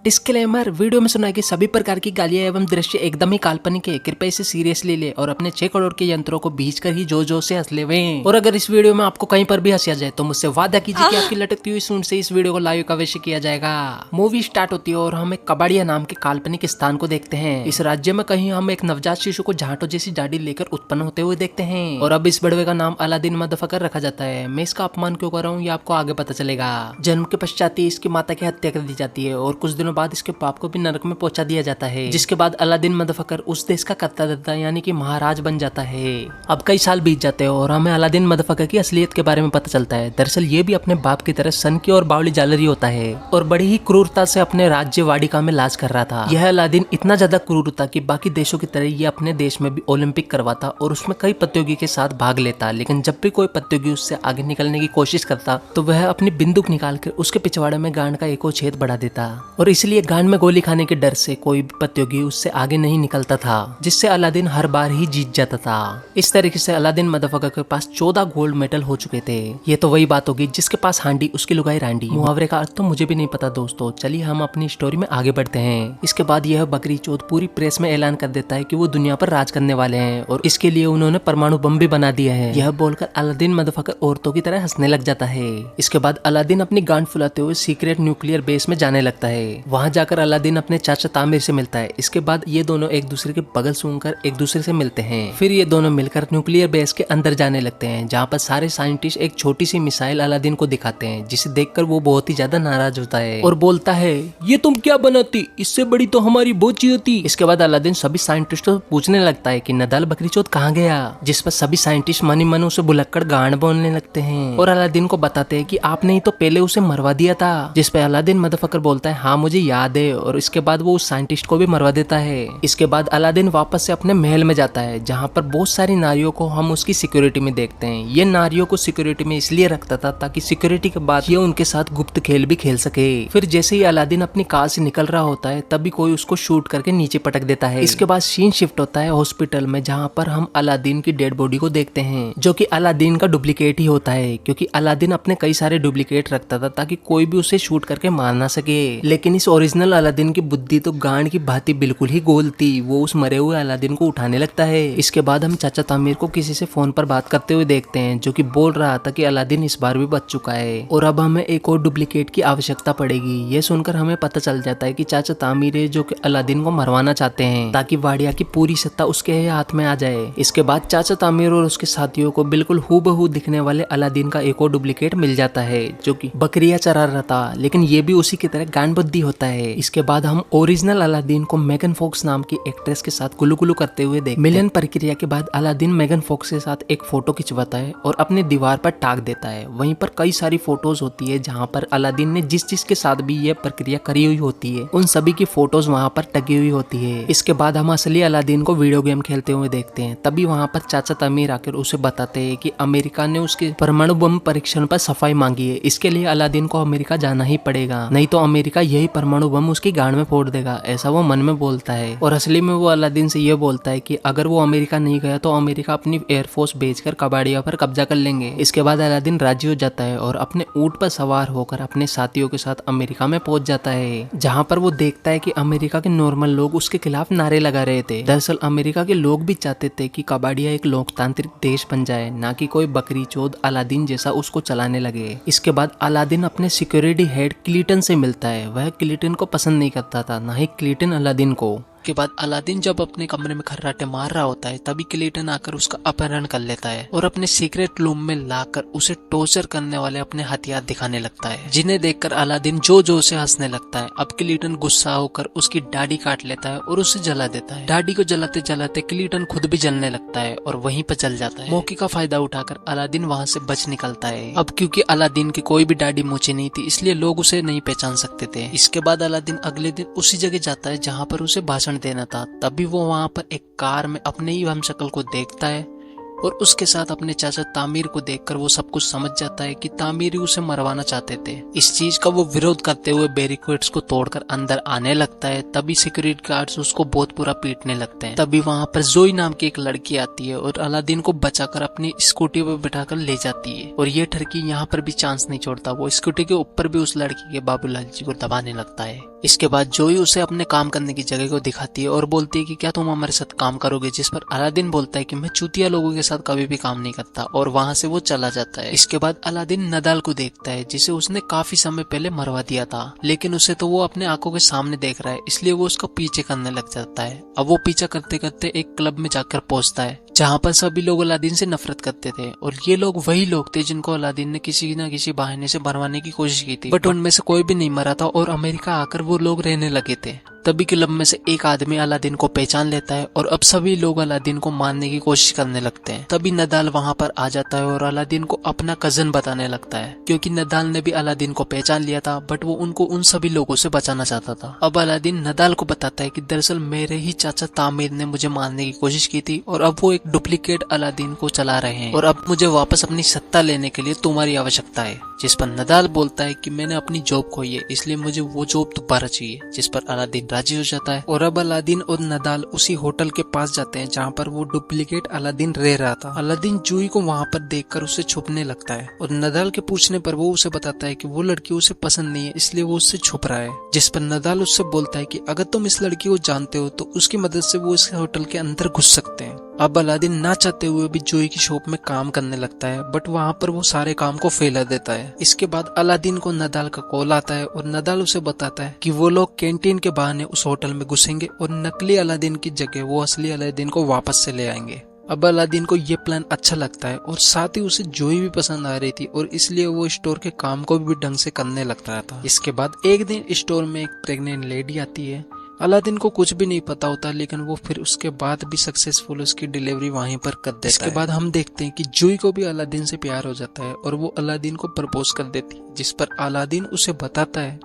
Disclaimer, video में सुनाई गई सभी प्रकार की गालियां एवं दृश्य एकदम ही काल्पनिक है। कृपया इसे सीरियसली ले और अपने 6 करोड़ के यंत्रों को बीच कर ही जो से हंस ले। और अगर इस वीडियो में आपको कहीं पर भी हंसा जाए तो मुझसे वादा कीजिए कि आपकी लटकती हुई सूंड से इस वीडियो को लाइव अवश्य किया जाएगा। मूवी स्टार्ट होती है और हम एक कबाड़िया नाम के काल्पनिक स्थान को देखते हैं। इस राज्य में कहीं हम एक नवजात शिशु को झांटो जैसी दाढ़ी लेकर उत्पन्न होते हुए देखते हैं। और अब इस बड़वे का नाम अलादीन मदफकर रखा जाता है। मैं इसका अपमान क्यों कर रहा हूँ ये आपको आगे पता चलेगा। जन्म के पश्चात ही इसकी माता की हत्या कर दी जाती है और कुछ दिनों बाद इसके पाप को भी नरक में पहुंचा दिया जाता है। जिसके बाद अलादीन मदफकर उस देश का कर्ता धर्ता यानी कि महाराज बन जाता है। अब कई साल बीत जाते हैं और हमें अलादीन मदफकर की असलियत के बारे में पता चलता है। दरअसल ये भी अपने बाप की तरह सन की और बावली जालरी होता है और बड़ी ही क्रूरता से अपने राज्य वाडिका में लाज कर रहा था। यह अलादीन इतना ज्यादा क्रूर था कि बाकी देशों की तरह ये अपने देश में भी ओलंपिक करवाता और उसमें कई प्रतियोगी के साथ भाग लेता। लेकिन जब भी कोई प्रतियोगी उससे आगे निकलने की कोशिश करता तो वह अपनी बंदूक निकालकर उसके पिछवाड़े में गांड का एक और छेद बढ़ा देता और इसलिए गांड में गोली खाने के डर से कोई भी प्रतियोगी उससे आगे नहीं निकलता था, जिससे अलादीन हर बार ही जीत जाता था। इस तरीके से अलादीन मदफकर के पास 14 गोल्ड मेडल हो चुके थे। ये तो वही बात होगी जिसके पास हांडी उसकी लुगाई रांडी। मुहावरे का अर्थ तो मुझे भी नहीं पता दोस्तों। चलिए हम अपनी स्टोरी में आगे बढ़ते हैं। इसके बाद यह बकरी चौथ पूरी प्रेस में ऐलान कर देता है कि वो दुनिया पर राज करने वाले हैं और इसके लिए उन्होंने परमाणु बम भी बना दिया है। यह बोलकर अलादीन मदफकर औरतों की तरह हंसने लग जाता है। इसके बाद अलादीन अपनी गांड फुलाते हुए सीक्रेट न्यूक्लियर बेस में जाने लगता है। वहां जाकर अलादीन अपने चाचा तामिर से मिलता है। इसके बाद ये दोनों एक दूसरे के बगल सूंघकर एक दूसरे से मिलते हैं। फिर ये दोनों मिलकर न्यूक्लियर बेस के अंदर जाने लगते हैं, जहाँ पर सारे साइंटिस्ट एक छोटी सी मिसाइल अलादीन को दिखाते हैं, जिसे देखकर वो बहुत ही ज्यादा नाराज होता है और बोलता है, ये तुम क्या बनाती, इससे बड़ी तो हमारी बोची होती। इसके बाद अलादीन सभी साइंटिस्टों से पूछने लगता है कि नदाल बकरी चौथ कहाँ गया, जिस पर सभी साइंटिस्ट मनी मन उसे बुलक्कड़ गांड बोलने लगते हैं और अलादीन को बताते हैं कि आपने ही तो पहले उसे मरवा दिया था। जिस पे अलादीन मदफकर बोलता है, हाँ मुझे याद है, और इसके बाद वो उस साइंटिस्ट को भी मरवा देता है। इसके बाद अलादीन वापस से अपने महल में जाता है, जहाँ पर बहुत सारी नारियों को हम उसकी सिक्योरिटी में देखते हैं। ये नारियों को सिक्योरिटी में इसलिए रखता था ताकि सिक्योरिटी के बाद ये उनके साथ गुप्त खेल भी खेल सके। फिर जैसे ही अलादीन अपनी कार से निकल रहा होता है तभी कोई उसको शूट करके नीचे पटक देता है। इसके बाद सीन शिफ्ट होता है हॉस्पिटल में, जहाँ पर हम अलादीन की डेड बॉडी को देखते हैं, जो कि अलादीन का डुप्लीकेट ही होता है, क्योंकि अलादीन अपने कई सारे डुप्लीकेट रखता था ताकि कोई भी उसे शूट करके मार ना सके। लेकिन इस ओरिजिनल अलादीन की बुद्धि तो गांड की भांति बिल्कुल ही गोल थी। वो उस मरे हुए अलादीन को उठाने लगता है। इसके बाद हम चाचा तामिर को किसी से फोन पर बात करते हुए देखते हैं, जो कि बोल रहा था कि अलादीन इस बार भी बच चुका है और अब हमें एक और डुप्लीकेट की आवश्यकता पड़ेगी। ये सुनकर हमें पता चल जाता है कि चाचा तामिर है जो कि अलादीन को मरवाना चाहते हैं ताकि वाडिया की पूरी सत्ता उसके हाथ में आ जाए। इसके बाद चाचा तामिर और उसके साथियों को बिल्कुल हूबहू दिखने वाले अलादीन का एक और डुप्लीकेट मिल जाता है, जो कि बकरियां चरा रहा था, लेकिन ये भी उसी की तरह गांड बुद्धि होता है। इसके बाद हम ओरिजिनल अलादीन को मेगन फॉक्स नाम की एक्ट्रेस के साथ गुलू गुलू करते हुए देखते हैं। मिलन प्रक्रिया के बाद अलादीन मेगन फॉक्स के साथ एक फोटो खिंचवाता है और अपने दीवार पर टाक देता है। वहीं पर कई सारी फोटोज होती है जहाँ पर अलादीन ने जिस जिस के साथ भी यह प्रक्रिया करी हुई होती है उन सभी की फोटोज वहाँ पर टंगी हुई होती है। इसके बाद हम असली अलादीन को वीडियो गेम खेलते हुए देखते हैं। तभी वहाँ पर चाचा तामिर आकर उसे बताते हैं कि अमेरिका ने उसके परमाणु बम परीक्षण पर सफाई मांगी है। इसके लिए अलादीन को अमेरिका जाना ही पड़ेगा, नहीं तो अमेरिका यही परमाणु बम उसकी गांड में फोड़ देगा, ऐसा वो मन में बोलता है। और असली में वो अलादीन से ये बोलता है कि अगर वो अमेरिका नहीं गया तो अमेरिका अपनी एयरफोर्स भेजकर कबाड़िया पर कब्जा कर लेंगे। इसके बाद अलादीन राजी हो जाता है और अपने ऊंट पर सवार होकर अपने साथियों के साथ अमेरिका में पहुंच जाता है, जहां पर वो देखता है कि अमेरिका के नॉर्मल लोग उसके खिलाफ नारे लगा रहे थे। दरअसल अमेरिका के लोग भी चाहते थे कि कबाड़िया एक लोकतांत्रिक देश बन जाए, ना कि कोई बकरी चौथ अलादीन जैसा उसको चलाने लगे। इसके बाद अलादीन अपने सिक्योरिटी हेड क्लिंटन से मिलता है। वह क्लिंटन को पसंद नहीं करता था, ना ही क्लिंटन अलादीन को। के बाद अलादीन जब अपने कमरे में खर्राटे मार रहा होता है तभी क्लिंटन आकर उसका अपहरण कर लेता है और अपने सीक्रेट रूम में लाकर उसे टॉर्चर करने वाले अपने हथियार दिखाने लगता है, जिन्हें देखकर अलादीन जो से हंसने लगता है। अब क्लिंटन गुस्सा होकर उसकी दाढ़ी काट लेता है और उसे जला देता है। दाढ़ी को जलाते जलाते क्लिंटन खुद भी जलने लगता है और वहीं पर जल जाता है। मौके का फायदा उठाकर अलादीन वहाँ से बच निकलता है। अब क्योंकि अलादीन की कोई भी दाढ़ी मूछें नहीं थी इसलिए लोग उसे नहीं पहचान सकते थे। इसके बाद अलादीन अगले दिन उसी जगह जाता है जहाँ पर उसे भाषण देना था। तभी वो वहाँ पर एक कार में अपने ही हमशक्ल को देखता है और उसके साथ अपने चाचा तामिर को देखकर वो सब कुछ समझ जाता है कि तामिर ही उसे मरवाना चाहते थे। इस चीज का वो विरोध करते हुए बैरिकेड्स को तोड़कर अंदर आने लगता है। तभी सिक्योरिटी गार्ड्स उसको बहुत बुरा पीटने लगते हैं। तभी वहाँ पर जोई नाम की एक लड़की आती है और अलादीन को बचाकर अपनी स्कूटी पर बिठाकर ले जाती है। और ये ठरकी यहाँ पर भी चांस नहीं छोड़ता, वो स्कूटी के ऊपर भी उस लड़की के बाबूलाल जी को दबाने लगता है। इसके बाद जोई उसे अपने काम करने की जगह को दिखाती है और बोलती है कि क्या तुम हमारे साथ काम करोगे, जिस पर अलादीन बोलता है कि मैं चूतिया लोगों के साथ कभी भी काम नहीं करता, और वहाँ से वो चला जाता है। इसके बाद अलादीन नदाल को देखता है जिसे उसने काफी समय पहले मरवा दिया था, लेकिन उसे तो वो अपने आंखों के सामने देख रहा है, इसलिए वो उसका पीछे करने लग जाता है। अब वो पीछा करते करते एक क्लब में जाकर पहुंचता है जहाँ पर सभी लोग अलादीन से नफरत करते थे, और ये लोग वही लोग थे जिनको अलादीन ने किसी न किसी बहाने से मरवाने की कोशिश की थी, बट उनमें से कोई भी नहीं मरा था और अमेरिका आकर वो लोग रहने लगे थे। तभी क्लब में से एक आदमी अलादीन को पहचान लेता है और अब सभी लोग अलादीन को मारने की कोशिश करने लगते हैं। तभी नदाल वहाँ पर आ जाता है और अलादीन को अपना कजन बताने लगता है, क्योंकि नदाल ने भी अलादीन को पहचान लिया था, बट वो उनको उन सभी लोगों से बचाना चाहता था। अब अलादीन नदाल को बताता है कि दरअसल मेरे ही चाचा तामिर ने मुझे मारने की कोशिश की थी और अब वो एक डुप्लीकेट अलादीन को चला रहे हैं, और अब मुझे वापस अपनी सत्ता लेने के लिए तुम्हारी आवश्यकता है। जिस पर नदाल बोलता है कि मैंने अपनी जॉब खोई है, इसलिए मुझे वो जॉब दोबारा चाहिए, जिस पर अलादीन राजी हो जाता है। और अब अलादीन और नदाल उसी होटल के पास जाते हैं जहाँ पर वो डुप्लीकेट अलादीन रह रहा था। अलादीन जूही को वहाँ पर देखकर उसे छुपने लगता है, और नदाल के पूछने पर वो उसे बताता है कि वो लड़की उसे पसंद नहीं है, इसलिए वो उससे छुप रहा है। जिस पर नदाल उससे बोलता है कि अगर तुम इस लड़की को जानते हो तो उसकी मदद से वो इस होटल के अंदर घुस सकते हैं। अब अलादीन ना चाहते हुए भी जूही की शॉप में काम करने लगता है, बट वहाँ पर वो सारे काम को फैला देता है। इसके बाद अलादीन को नदाल का कॉल आता है और नदाल उसे बताता है कि वो लोग कैंटीन के बहाने उस होटल में घुसेंगे और नकली अलादीन की जगह वो असली अलादीन को वापस से ले आएंगे। अब अलादीन को ये प्लान अच्छा लगता है और साथ ही उसे जूही भी पसंद आ रही थी, और इसलिए वो स्टोर के काम को भी ढंग से करने लग रहा था। इसके बाद एक दिन स्टोर में एक प्रेग्नेंट लेडी आती है। अलादीन को कुछ भी नहीं पता होता, लेकिन वो फिर उसके बाद भी सक्सेसफुल उसकी डिलीवरी वहीं पर कर देता है। इसके बाद हम देखते हैं कि जूही को भी अलादीन से प्यार हो जाता है और वो अलादीन को प्रपोज कर देती है, जिस पर अलादीन उसे बताता है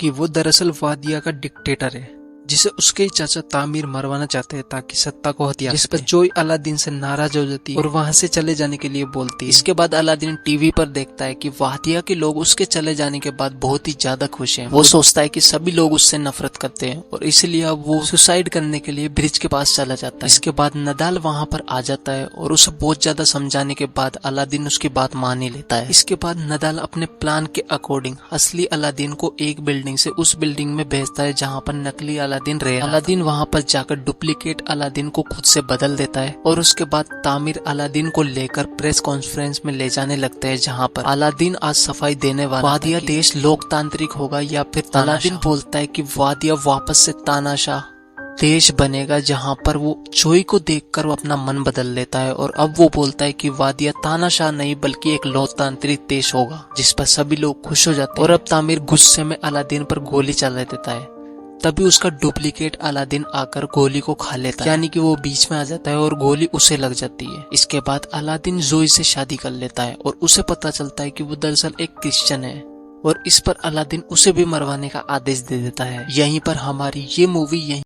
कि वो दरअसल वादिया का डिक्टेटर है, जिसे उसके ही चाचा तामिर मरवाना चाहते हैं ताकि सत्ता को हथिया। जिस पर जोई अलादीन से नाराज हो जाती है और वहां से चले जाने के लिए बोलती है। इसके बाद अलादीन टीवी पर देखता है कि वादिया के लोग उसके चले जाने के बाद बहुत ही ज्यादा खुश हैं। वो सोचता है कि सभी लोग उससे नफरत करते हैं और इसलिए अब वो सुसाइड करने के लिए ब्रिज के पास चला जाता है। इसके बाद नदाल वहां पर आ जाता है और उसे बहुत ज्यादा समझाने के बाद अलादीन उसकी बात मान ही लेता है। इसके बाद नदाल अपने प्लान के अकॉर्डिंग असली अलादीन को एक बिल्डिंग से उस बिल्डिंग में भेजता है जहाँ पर नकली अलादीन वहां पर जाकर डुप्लीकेट अलादीन को खुद से बदल देता है, और उसके बाद तामिर अलादीन को लेकर प्रेस कॉन्फ्रेंस में ले जाने लगते हैं जहां पर अलादीन आज सफाई देने वाला वादिया देश लोकतांत्रिक होगा या फिर अलादीन बोलता है कि वादिया वापस से तानाशाह देश बनेगा, जहां पर वो जोई को देखकर वो अपना मन बदल लेता है और अब वो बोलता है कि वादिया तानाशाह नहीं बल्कि एक लोकतांत्रिक देश होगा, जिस पर सभी लोग खुश हो जाते हैं। और अब तामिर गुस्से में अलादीन पर गोली चला देता है। तभी उसका डुप्लीकेट अलादीन आकर गोली को खा लेता है, यानी कि वो बीच में आ जाता है और गोली उसे लग जाती है। इसके बाद अलादीन जोई से शादी कर लेता है और उसे पता चलता है कि वो दरअसल एक क्रिश्चियन है, और इस पर अलादीन उसे भी मरवाने का आदेश दे देता है। यहीं पर हमारी ये मूवी